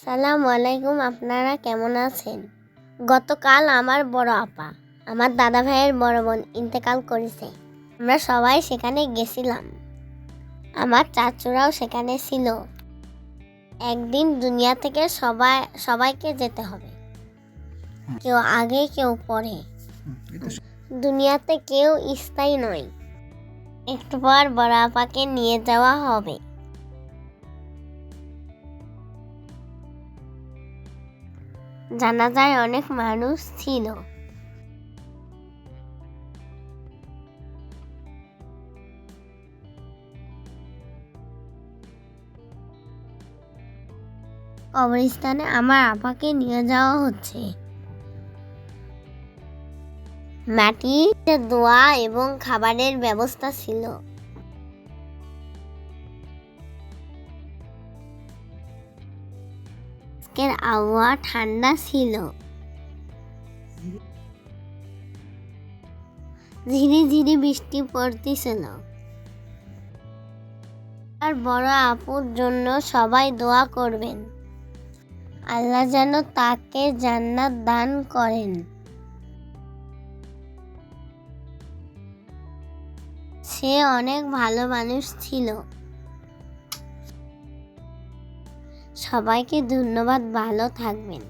আসসালামু আলাইকুম। আপনারা কেমন আছেন? গতকাল আমার বড় আপা আমার দাদা ভাইয়ের বড় বোন ইন্তেকাল করেছে। আমরা সবাই সেখানে গেছিলাম। আমার চাচুরাও সেখানে ছিল। একদিন দুনিয়া থেকে সবাইকে যেতে হবে, কেউ আগে কেউ পরে। দুনিয়াতে কেউ স্থায়ী নয়। একটু পর বড় আপাকে নিয়ে যাওয়া হবে। জানাজায় অনেক মানুষ ছিল। কবরস্থানে আমার আপাকে নিয়ে যাওয়া হচ্ছে। মাটিতে দোয়া এবং খাবারের ব্যবস্থা ছিল। আজকের আবহাওয়া ঠান্ডা ছিল। ধীরে ধীরে বৃষ্টি পড়তেছিল। আর বড় আপুর জন্য সবাই দোয়া করবেন, আল্লাহ যেন তাকে জান্নাত দান করেন। সে অনেক ভালো মানুষ ছিল। সবাইকে ধন্যবাদ। ভালো থাকবেন।